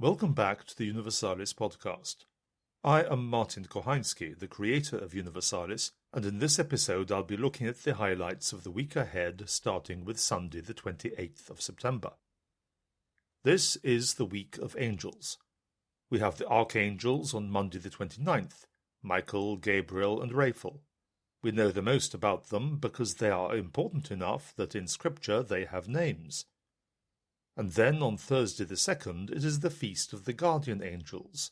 Welcome back to the Universalis podcast. I am Martin Kochański, the creator of Universalis, and in this episode I'll be looking at the highlights of the week ahead, starting with Sunday the 28th of September. This is the week of angels. We have the archangels on Monday the 29th, Michael, Gabriel and Raphael. We know the most about them because they are important enough that in Scripture they have names. And then on Thursday the 2nd it is the feast of the guardian angels.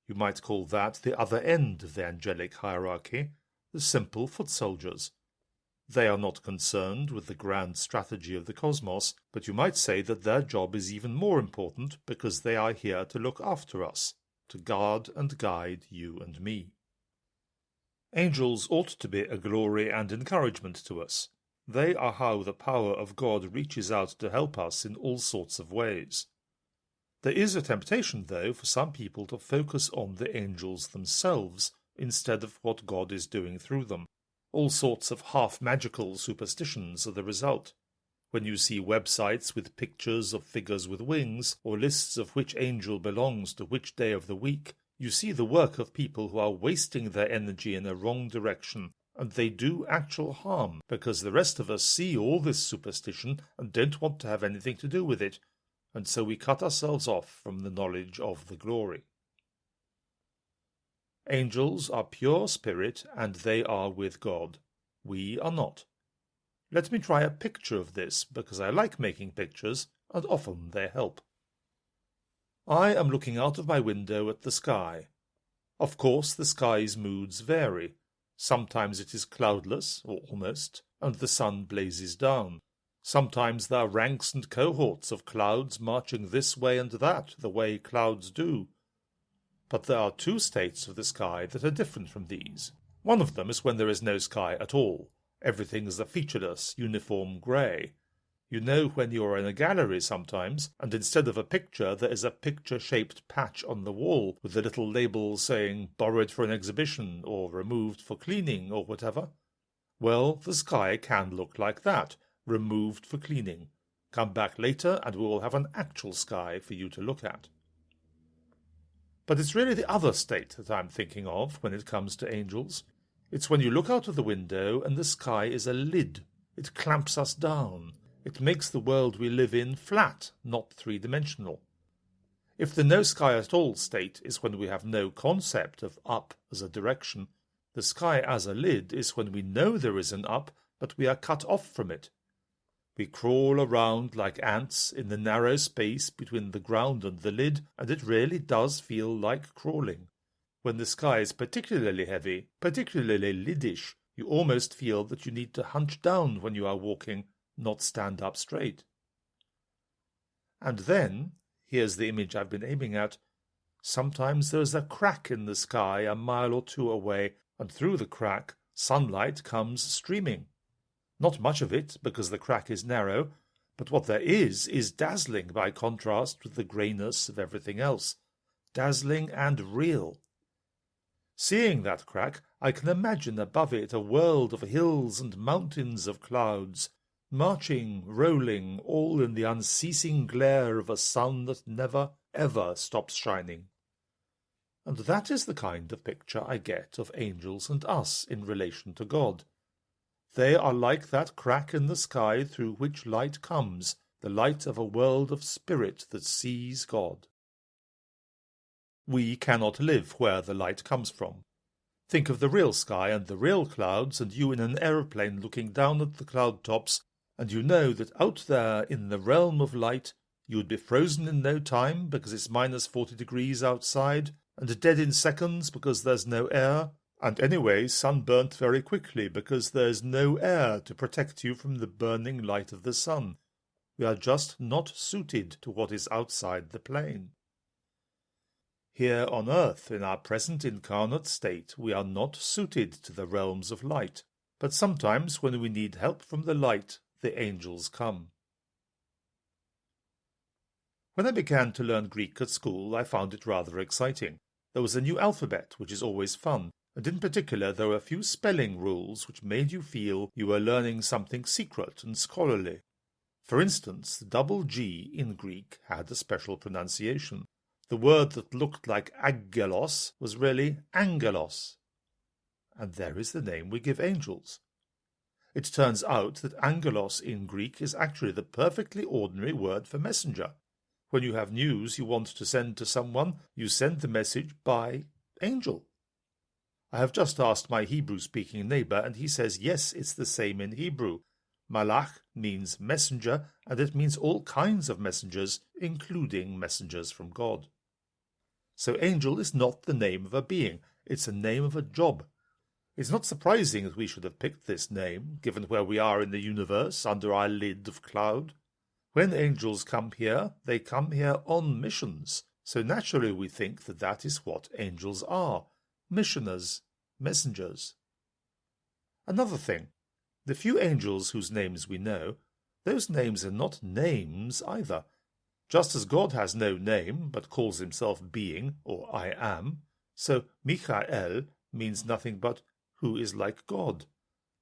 You might call that the other end of the angelic hierarchy, the simple foot soldiers. They are not concerned with the grand strategy of the cosmos, but you might say that their job is even more important because they are here to look after us, to guard and guide you and me. Angels ought to be a glory and encouragement to us. They are how the power of God reaches out to help us in all sorts of ways. There is a temptation, though, for some people to focus on the angels themselves instead of what God is doing through them. All sorts of half-magical superstitions are the result. When you see websites with pictures of figures with wings, or lists of which angel belongs to which day of the week, you see the work of people who are wasting their energy in a wrong direction, and they do actual harm because the rest of us see all this superstition and don't want to have anything to do with it, and so we cut ourselves off from the knowledge of the glory. Angels are pure spirit and they are with God. We are not. Let me try a picture of this because I like making pictures and often they help. I am looking out of my window at the sky. Of course, the sky's moods vary. Sometimes it is cloudless, or almost, and the sun blazes down. Sometimes there are ranks and cohorts of clouds marching this way and that, the way clouds do. But there are two states of the sky that are different from these. One of them is when there is no sky at all. Everything is a featureless, uniform grey. You know when you are in a gallery sometimes, and instead of a picture there is a picture-shaped patch on the wall with a little label saying borrowed for an exhibition or removed for cleaning or whatever. Well, the sky can look like that, removed for cleaning. Come back later and we will have an actual sky for you to look at. But it's really the other state that I'm thinking of when it comes to angels. It's when you look out of the window and the sky is a lid. It clamps us down. It makes the world we live in flat, not three-dimensional. If the no sky at all state is when we have no concept of up as a direction, the sky as a lid is when we know there is an up, but we are cut off from it. We crawl around like ants in the narrow space between the ground and the lid, and it really does feel like crawling. When the sky is particularly heavy, particularly lidish, you almost feel that you need to hunch down when you are walking, not stand up straight. And then, here's the image I've been aiming at, sometimes there's a crack in the sky a mile or two away, and through the crack sunlight comes streaming. Not much of it, because the crack is narrow, but what there is dazzling by contrast with the greyness of everything else. Dazzling and real. Seeing that crack, I can imagine above it a world of hills and mountains of clouds, marching, rolling, all in the unceasing glare of a sun that never, ever stops shining. And that is the kind of picture I get of angels and us in relation to God. They are like that crack in the sky through which light comes, the light of a world of spirit that sees God. We cannot live where the light comes from. Think of the real sky and the real clouds and you in an aeroplane looking down at the cloud tops, and you know that out there in the realm of light you would be frozen in no time because it's minus 40 degrees outside, and dead in seconds because there's no air, and anyway sunburnt very quickly because there's no air to protect you from the burning light of the sun. We are just not suited to what is outside the plane. Here on earth, in our present incarnate state, we are not suited to the realms of light, but sometimes when we need help from the light, the angels come. When I began to learn Greek at school, I found it rather exciting. There was a new alphabet, which is always fun, and in particular there were a few spelling rules which made you feel you were learning something secret and scholarly. For instance, the double G in Greek had a special pronunciation. The word that looked like aggelos was really angelos. And there is the name we give angels. It turns out that angelos in Greek is actually the perfectly ordinary word for messenger. When you have news you want to send to someone, you send the message by angel. I have just asked my Hebrew-speaking neighbour, and he says yes, it's the same in Hebrew. Malach means messenger, and it means all kinds of messengers, including messengers from God. So angel is not the name of a being, it's a name of a job. It's not surprising that we should have picked this name, given where we are in the universe under our lid of cloud. When angels come here, they come here on missions, so naturally we think that that is what angels are, missioners, messengers. Another thing, the few angels whose names we know, those names are not names either. Just as God has no name, but calls himself being, or I am, so Michael means nothing but who is like God.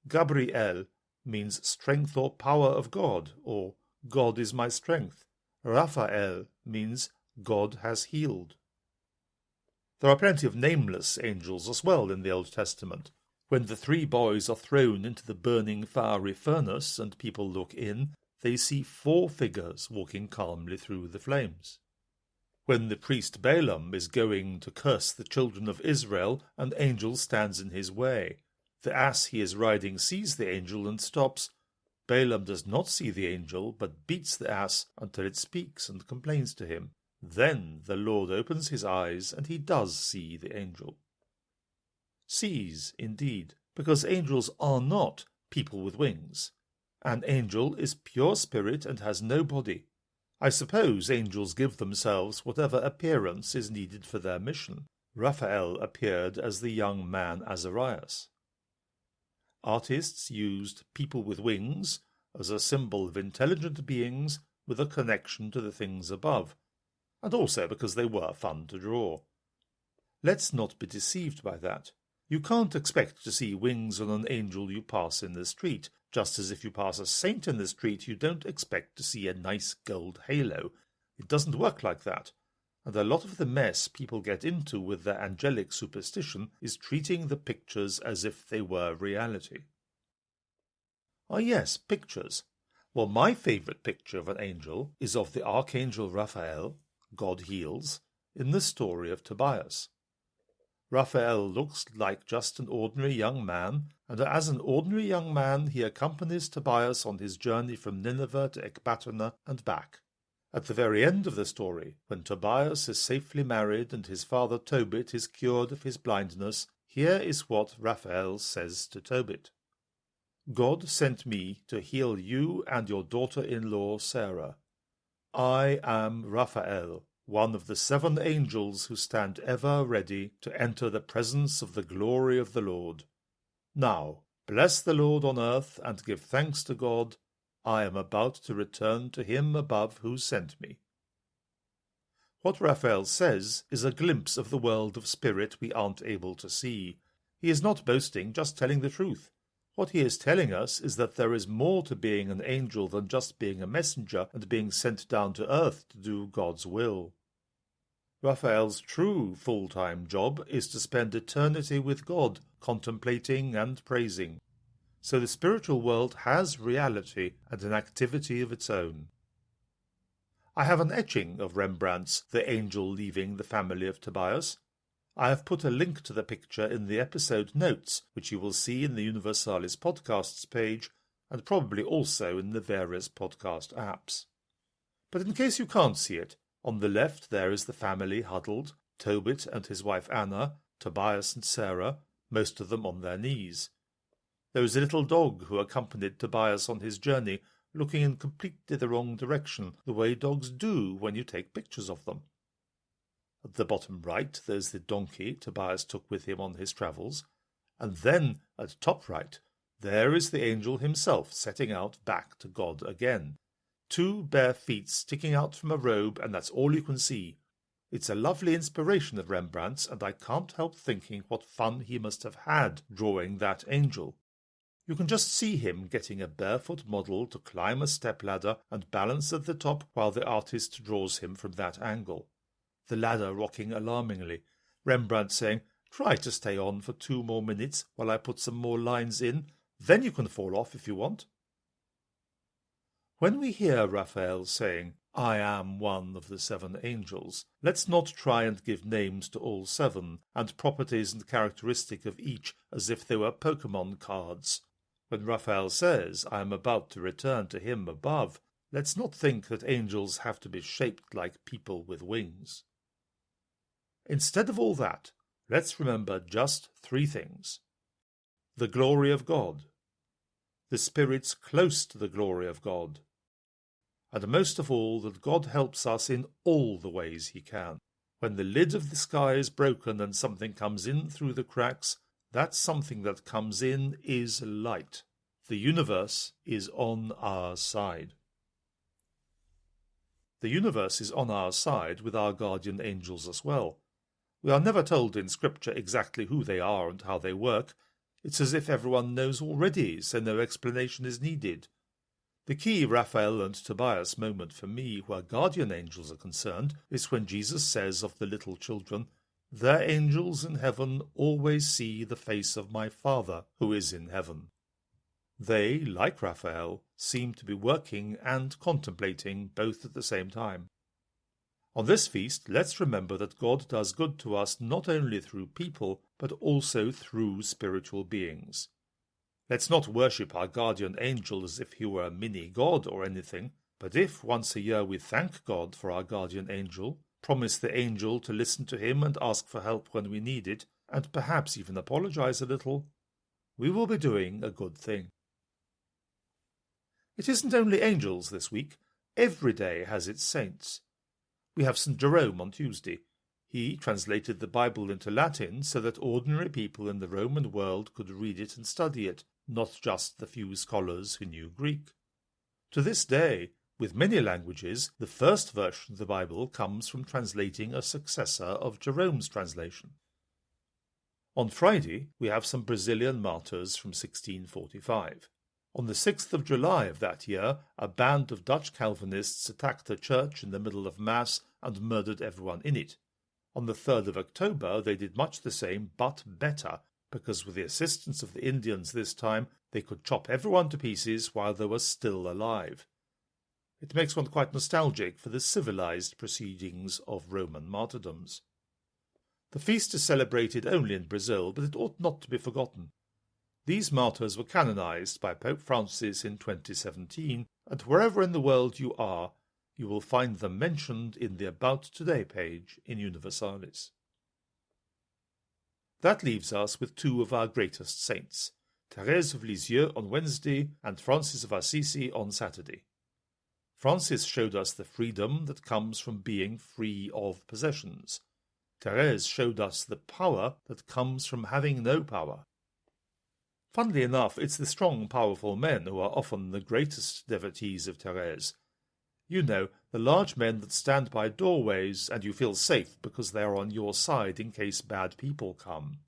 Gabriel means strength or power of God, or God is my strength. Raphael means God has healed. There are plenty of nameless angels as well in the Old Testament. When the 3 boys are thrown into the burning fiery furnace and people look in, they see 4 figures walking calmly through the flames. When the priest Balaam is going to curse the children of Israel, an angel stands in his way. The ass he is riding sees the angel and stops. Balaam does not see the angel, but beats the ass until it speaks and complains to him. Then the Lord opens his eyes, and he does see the angel. Sees, indeed, because angels are not people with wings. An angel is pure spirit and has no body. I suppose angels give themselves whatever appearance is needed for their mission. Raphael appeared as the young man Azarias. Artists used people with wings as a symbol of intelligent beings with a connection to the things above, and also because they were fun to draw. Let's not be deceived by that. You can't expect to see wings on an angel you pass in the street, just as if you pass a saint in the street you don't expect to see a nice gold halo. It doesn't work like that, and a lot of the mess people get into with their angelic superstition is treating the pictures as if they were reality. Ah yes, pictures. Well, my favourite picture of an angel is of the Archangel Raphael, God heals, in the story of Tobias. Raphael looks like just an ordinary young man, and as an ordinary young man he accompanies Tobias on his journey from Nineveh to Ecbatana and back. At the very end of the story, when Tobias is safely married and his father Tobit is cured of his blindness, here is what Raphael says to Tobit. God sent me to heal you and your daughter-in-law Sarah. I am Raphael, one of the 7 angels who stand ever ready to enter the presence of the glory of the Lord. Now, bless the Lord on earth and give thanks to God. I am about to return to him above who sent me. What Raphael says is a glimpse of the world of spirit we aren't able to see. He is not boasting, just telling the truth. What he is telling us is that there is more to being an angel than just being a messenger and being sent down to earth to do God's will. Raphael's true full-time job is to spend eternity with God, contemplating and praising. So the spiritual world has reality and an activity of its own. I have an etching of Rembrandt's The Angel Leaving the Family of Tobias. I have put a link to the picture in the episode notes, which you will see in the Universalis Podcasts page, and probably also in the various podcast apps. But in case you can't see it, on the left there is the family huddled, Tobit and his wife Anna, Tobias and Sarah, most of them on their knees. There is a little dog who accompanied Tobias on his journey, looking in completely the wrong direction, the way dogs do when you take pictures of them. At the bottom right there's the donkey Tobias took with him on his travels, and then, at top right, there is the angel himself setting out back to God again. 2 bare feet sticking out from a robe, and that's all you can see. It's a lovely inspiration of Rembrandt's, and I can't help thinking what fun he must have had drawing that angel. You can just see him getting a barefoot model to climb a stepladder and balance at the top while the artist draws him from that angle. the ladder rocking alarmingly, Rembrandt saying, "Try to stay on for 2 more minutes while I put some more lines in, then you can fall off if you want." When we hear Raphael saying, "I am one of the 7 angels," let's not try and give names to all 7 and properties and characteristic of each as if they were Pokemon cards. When Raphael says, "I am about to return to him above," let's not think that angels have to be shaped like people with wings. Instead of all that, let's remember just 3 things. The glory of God, the spirits close to the glory of God, and most of all that God helps us in all the ways he can. When the lid of the sky is broken and something comes in through the cracks, that something that comes in is light. The universe is on our side. The universe is on our side with our guardian angels as well. We are never told in Scripture exactly who they are and how they work. It's as if everyone knows already, so no explanation is needed. The key Raphael and Tobias moment for me, where guardian angels are concerned, is when Jesus says of the little children, "Their angels in heaven always see the face of my Father who is in heaven." They, like Raphael, seem to be working and contemplating both at the same time. On this feast, let's remember that God does good to us not only through people, but also through spiritual beings. Let's not worship our guardian angel as if he were a mini-god or anything, but if once a year we thank God for our guardian angel, promise the angel to listen to him and ask for help when we need it, and perhaps even apologize a little, we will be doing a good thing. It isn't only angels this week. Every day has its saints. We have St. Jerome on Tuesday. He translated the Bible into Latin so that ordinary people in the Roman world could read it and study it, not just the few scholars who knew Greek. To this day, with many languages, the first version of the Bible comes from translating a successor of Jerome's translation. On Friday, we have some Brazilian martyrs from 1645. On the 6th of July of that year, a band of Dutch Calvinists attacked a church in the middle of Mass and murdered everyone in it. On the 3rd of October, they did much the same, but better, because with the assistance of the Indians this time, they could chop everyone to pieces while they were still alive. It makes one quite nostalgic for the civilized proceedings of Roman martyrdoms. The feast is celebrated only in Brazil, but it ought not to be forgotten. These martyrs were canonized by Pope Francis in 2017, and wherever in the world you are, you will find them mentioned in the About Today page in Universalis. That leaves us with 2 of our greatest saints, Thérèse of Lisieux on Wednesday and Francis of Assisi on Saturday. Francis showed us the freedom that comes from being free of possessions. Thérèse showed us the power that comes from having no power. Funnily enough, it's the strong, powerful men who are often the greatest devotees of Thérèse. You know, the large men that stand by doorways and you feel safe because they are on your side in case bad people come.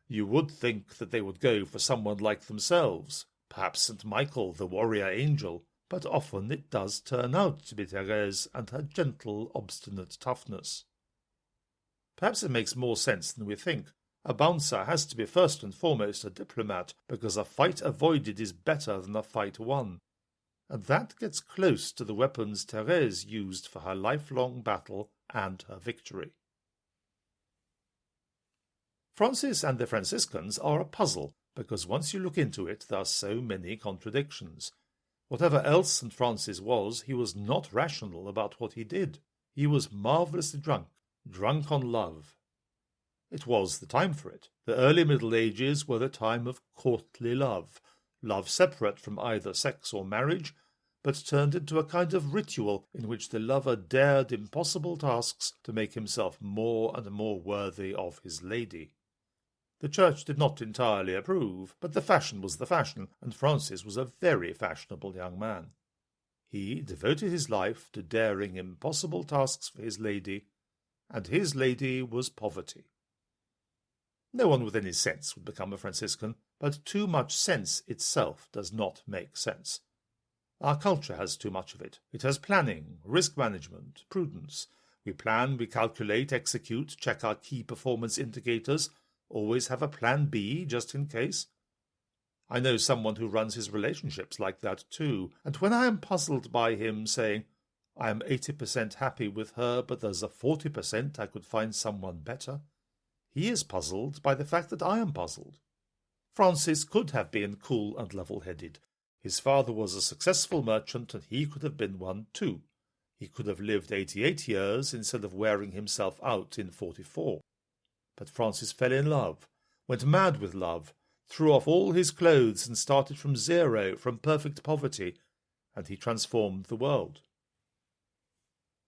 You would think that they would go for someone like themselves, perhaps St. Michael, the warrior angel, but often it does turn out to be Thérèse and her gentle, obstinate toughness. Perhaps it makes more sense than we think. A bouncer has to be first and foremost a diplomat, because a fight avoided is better than a fight won. And that gets close to the weapons Thérèse used for her lifelong battle and her victory. Francis and the Franciscans are a puzzle, because once you look into it, there are so many contradictions. Whatever else St. Francis was, he was not rational about what he did. He was marvellously drunk on love. It was the time for it. The early Middle Ages were the time of courtly love separate from either sex or marriage, but turned into a kind of ritual in which the lover dared impossible tasks to make himself more and more worthy of his lady. The Church did not entirely approve, but the fashion was the fashion, and Francis was a very fashionable young man. He devoted his life to daring impossible tasks for his lady, and his lady was poverty. No one with any sense would become a Franciscan, but too much sense itself does not make sense. Our culture has too much of it. It has planning, risk management, prudence. We plan, we calculate, execute, check our key performance indicators, always have a plan B just in case. I know someone who runs his relationships like that too, and when I am puzzled by him saying, I am 80% happy with her, but there's a 40% I could find someone better, he is puzzled by the fact that I am puzzled. Francis could have been cool and level-headed. His father was a successful merchant, and he could have been one too. He could have lived 88 years instead of wearing himself out in 44. But Francis fell in love, went mad with love, threw off all his clothes and started from zero, from perfect poverty, and he transformed the world.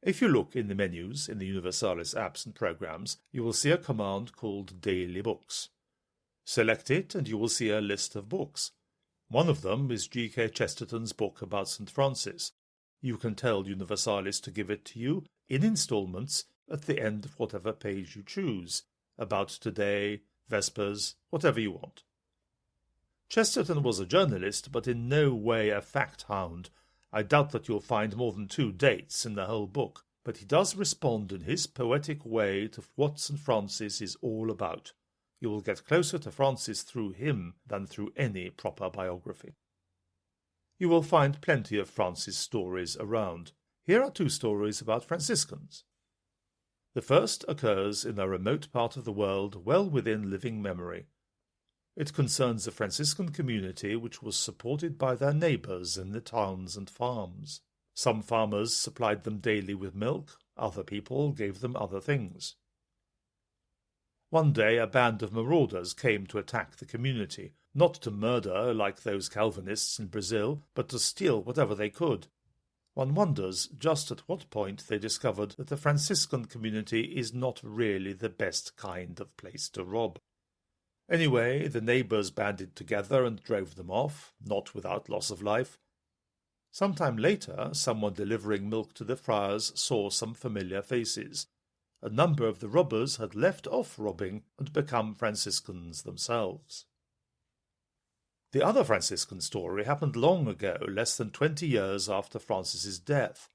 If you look in the menus in the Universalis apps and programs, you will see a command called Daily Books. Select it and you will see a list of books. One of them is G.K. Chesterton's book about St. Francis. You can tell Universalis to give it to you in installments at the end of whatever page you choose, about today, Vespers, whatever you want. Chesterton was a journalist, but in no way a fact hound. I doubt that you'll find more than 2 dates in the whole book, but he does respond in his poetic way to what St. Francis is all about. You will get closer to Francis through him than through any proper biography. You will find plenty of Francis stories around. Here are 2 stories about Franciscans. The first occurs in a remote part of the world well within living memory. It concerns a Franciscan community which was supported by their neighbours in the towns and farms. Some farmers supplied them daily with milk, other people gave them other things. One day a band of marauders came to attack the community, not to murder like those Calvinists in Brazil, but to steal whatever they could. One wonders just at what point they discovered that the Franciscan community is not really the best kind of place to rob. Anyway, the neighbours banded together and drove them off, not without loss of life. Some time later, someone delivering milk to the friars saw some familiar faces. A number of the robbers had left off robbing and become Franciscans themselves. The other Franciscan story happened long ago, less than 20 years after Francis's death.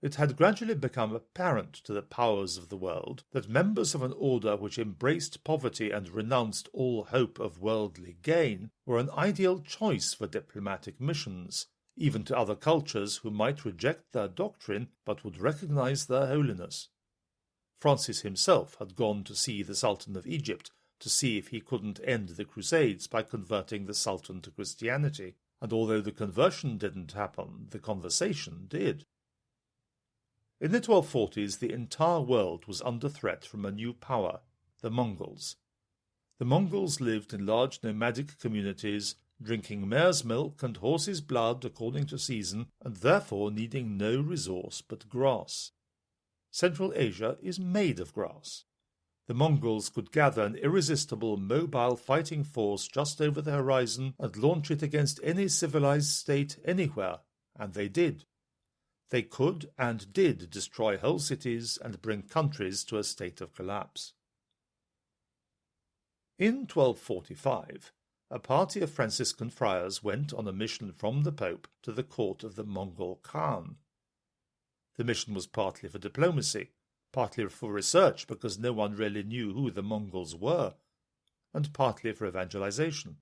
It had gradually become apparent to the powers of the world that members of an order which embraced poverty and renounced all hope of worldly gain were an ideal choice for diplomatic missions, even to other cultures who might reject their doctrine but would recognize their holiness. Francis himself had gone to see the Sultan of Egypt to see if he couldn't end the Crusades by converting the Sultan to Christianity, and although the conversion didn't happen, the conversation did. In the 1240s, the entire world was under threat from a new power, the Mongols. The Mongols lived in large nomadic communities, drinking mare's milk and horse's blood according to season, and therefore needing no resource but grass. Central Asia is made of grass. The Mongols could gather an irresistible mobile fighting force just over the horizon and launch it against any civilized state anywhere, and they did. They could and did destroy whole cities and bring countries to a state of collapse. In 1245, a party of Franciscan friars went on a mission from the Pope to the court of the Mongol Khan. The mission was partly for diplomacy, partly for research because no one really knew who the Mongols were, and partly for evangelization.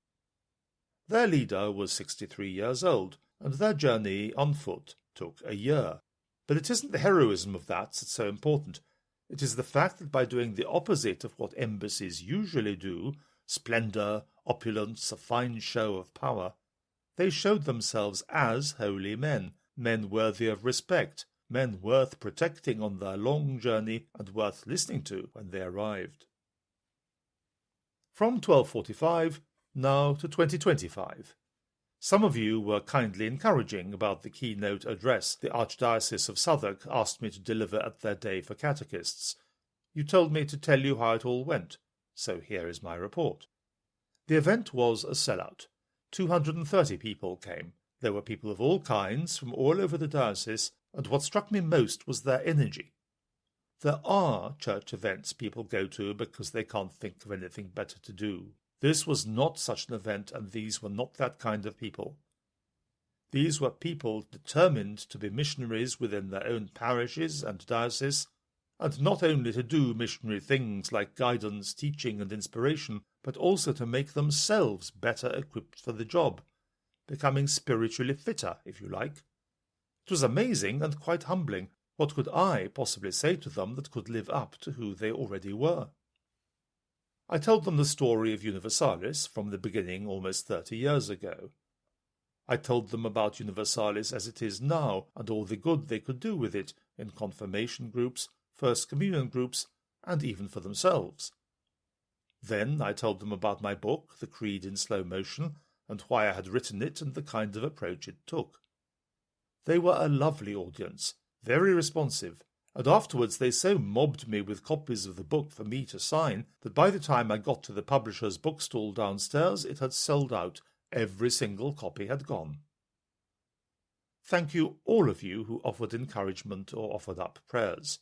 Their leader was 63 years old, and their journey on foot took a year. But it isn't the heroism of that that's so important. It is the fact that by doing the opposite of what embassies usually do, splendour, opulence, a fine show of power, they showed themselves as holy men, men worthy of respect, men worth protecting on their long journey and worth listening to when they arrived. From 1245, now to 2025. Some of you were kindly encouraging about the keynote address the Archdiocese of Southwark asked me to deliver at their Day for Catechists. You told me to tell you how it all went, so here is my report. The event was a sellout. 230 people came. There were people of all kinds from all over the diocese, and what struck me most was their energy. There are church events people go to because they can't think of anything better to do. This was not such an event, and these were not that kind of people. These were people determined to be missionaries within their own parishes and dioceses, and not only to do missionary things like guidance, teaching and inspiration, but also to make themselves better equipped for the job, becoming spiritually fitter, if you like. It was amazing and quite humbling. What could I possibly say to them that could live up to who they already were? I told them the story of Universalis from the beginning almost 30 years ago. I told them about Universalis as it is now and all the good they could do with it in confirmation groups, First Communion groups, and even for themselves. Then I told them about my book, The Creed in Slow Motion, and why I had written it and the kind of approach it took. They were a lovely audience, very responsive, and afterwards they so mobbed me with copies of the book for me to sign that by the time I got to the publisher's bookstall downstairs it had sold out. Every single copy had gone. Thank you, all of you who offered encouragement or offered up prayers.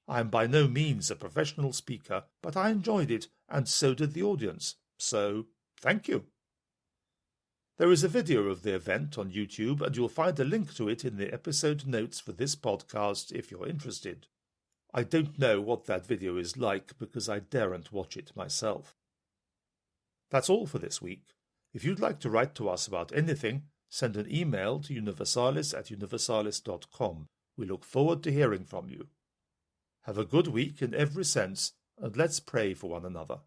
I am by no means a professional speaker, but I enjoyed it, and so did the audience, so thank you. There is a video of the event on YouTube, and you'll find a link to it in the episode notes for this podcast if you're interested. I don't know what that video is like because I daren't watch it myself. That's all for this week. If you'd like to write to us about anything, send an email to universalis@universalis.com. We look forward to hearing from you. Have a good week in every sense, and let's pray for one another.